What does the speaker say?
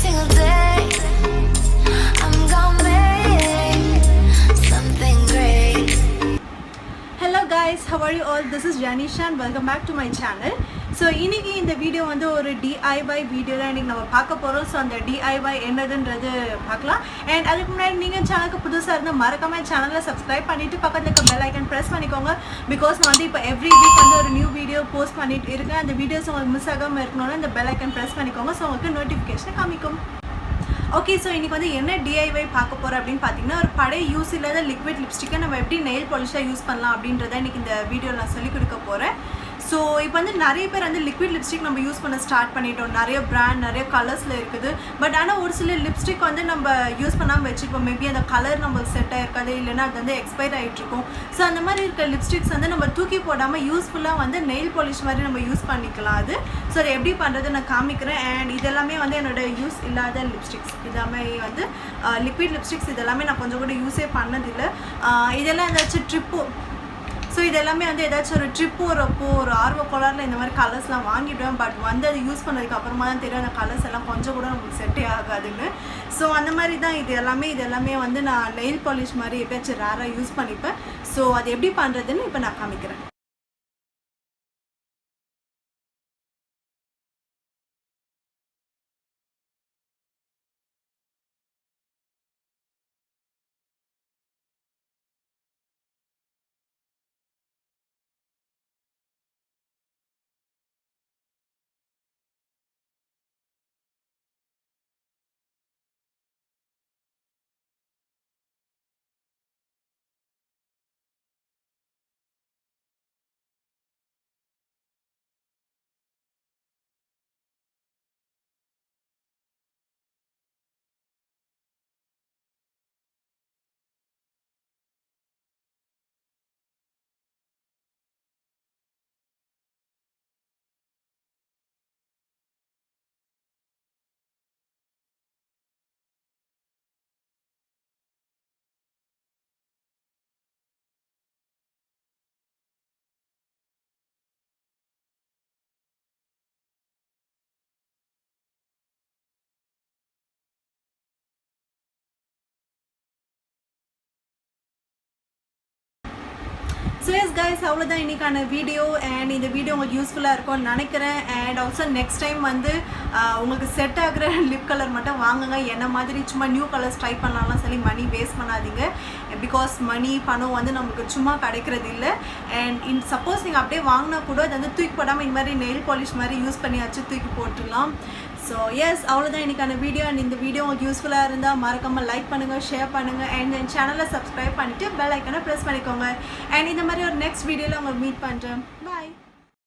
single day. I'm gonna make something great. Hello guys, how are you all? This is Jenisha and welcome back to my channel. So இன்னைக்கு இந்த video வந்து ஒரு DIY video தான் இன்னைக்கு நம்ம பார்க்க போறோம். ஸோ அந்த DIY என்னதுன்றது பார்க்கலாம். அண்ட் அதுக்கு முன்னாடி நீங்கள் சேனலுக்கு புதுசாக இருந்தால் மறக்காம சேனலை சப்ஸ்கிரைப் பண்ணிட்டு பக்கத்தில் இருக்க பெல் ஐக்கன் ப்ரெஸ் பண்ணிக்கோங்க. பிகாஸ் நான் வந்து இப்போ எவ்ரி வீக் வந்து ஒரு நியூ வீடியோ போஸ்ட் பண்ணிட்டு இருக்கேன். அந்த வீடியோஸ் உங்களுக்கு மிஸ் ஆகாமல் இருக்கணும்னா இந்த பெல் ஐக்கன் ப்ரெஸ் பண்ணிக்கோங்க. ஸோ உங்களுக்கு நோட்டிஃபிகேஷன் காமிக்கும். ஓகே, ஸோ இன்றைக்கி வந்து என்ன DIY பார்க்க போகிறோம் அப்படின்னு பார்த்தீங்கன்னா, ஒரு பழைய யூஸ் இல்லாத லிக்விட் லிப்ஸ்டிக்கை நம்ம எப்படி நெயில் பாலிஷாக யூஸ் பண்ணலாம் அப்படின்றத இன்றைக்கி இந்த வீடியோவில் நான் சொல்லிக் கொடுக்க போகிறேன். ஸோ இப்போ வந்து நிறைய பேர் வந்து லிக்விட் லிப்ஸ்டிக் நம்ம யூஸ் பண்ண ஸ்டார்ட் பண்ணிட்டோம். நிறைய பிராண்ட் நிறைய கலர்ஸில் இருக்குது. பட் ஆனால் ஒரு சில லிப்ஸ்டிக் வந்து நம்ம யூஸ் பண்ணாமல் வச்சுருப்போம். மேபி அந்த கலர் நம்மளுக்கு செட் ஆகிருக்காது, இல்லைன்னா அது வந்து எக்ஸ்பைர் ஆகிட்ருக்கும். ஸோ அந்த மாதிரி இருக்க லிப்ஸ்டிக்ஸ் வந்து நம்ம தூக்கி போடாமல் யூஸ்ஃபுல்லாக வந்து நெயில் பாலிஷ் மாதிரி நம்ம யூஸ் பண்ணிக்கலாம். அது ஸோ அதை எப்படி பண்ணுறது நான் காமிக்கிறேன். அண்ட் இதெல்லாமே வந்து என்னோடய யூஸ் இல்லாத லிப்ஸ்டிக்ஸ், இதெல்லாமே வந்து லிக்விட் லிப்ஸ்டிக்ஸ். இதெல்லாமே நான் கொஞ்சம் கூட யூஸே பண்ணதில்லை. இதெல்லாம் ஏதாச்சும் ட்ரிப்பு, ஸோ இதெல்லாமே வந்து ஏதாச்சும் ஒரு ட்ரிப்பு ஒரு ஆர்வ கோளாறில் இந்த மாதிரி கலர்ஸ்லாம் வாங்கிவிடுவேன். பட் வந்து அது யூஸ் பண்ணதுக்கு அப்புறமா தான் தெரியும் அந்த கலர்ஸ் எல்லாம் கொஞ்சம் கூட நமக்கு செட்டே ஆகாதுன்னு. ஸோ அந்த மாதிரி தான் இது எல்லாமே வந்து நான் நெயில் பாலிஷ் மாதிரி எப்பயாச்சும் ரேராக யூஸ் பண்ணிப்பேன். ஸோ அது எப்படி பண்ணுறதுன்னு இப்போ நான் காமிக்கிறேன். ஸோ எஸ் கைஸ், அவ்வளோதான் இன்றைக்கான வீடியோ. அண்ட் இந்த வீடியோ உங்களுக்கு யூஸ்ஃபுல்லாக இருக்கும்னு நினைக்கிறேன். அண்ட் ஆல்சோ நெக்ஸ்ட் டைம் வந்து உங்களுக்கு செட் ஆகிற லிப் கலர் மட்டும் வாங்குங்க. என்ன மாதிரி சும்மா நியூ கலர்ஸ் ட்ரை பண்ணலாம்லாம் சொல்லி மணி வேஸ்ட் பண்ணாதீங்க. பிகாஸ் பணம் வந்து நமக்கு சும்மா கிடைக்கிறது இல்லை. அண்ட் சப்போஸ் நீங்கள் அப்படியே வாங்கினா கூட அது வந்து தூக்கி போடாமல் இந்த மாதிரி நெயில் பாலிஷ் மாதிரி யூஸ் பண்ணியாச்சு தூக்கி போட்டுடலாம். ஸோ எஸ், அவ்வளோதான் இன்றைக்கான வீடியோ. அண்ட் இந்த வீடியோ உங்களுக்கு யூஸ்ஃபுல்லாக இருந்தால் மறக்காமல் லைக் பண்ணுங்கள், ஷேர் பண்ணுங்கள். அண்ட் என் சேனலை சப்ஸ்கிரைப் பண்ணிவிட்டு பெல் ஐக்கனை ப்ரெஸ் பண்ணிக்கோங்க. அண்ட் இந்த மாதிரி ஒரு நெக்ஸ்ட் வீடியோவில் உங்களை மீட் பண்ணுறேன். பாய்.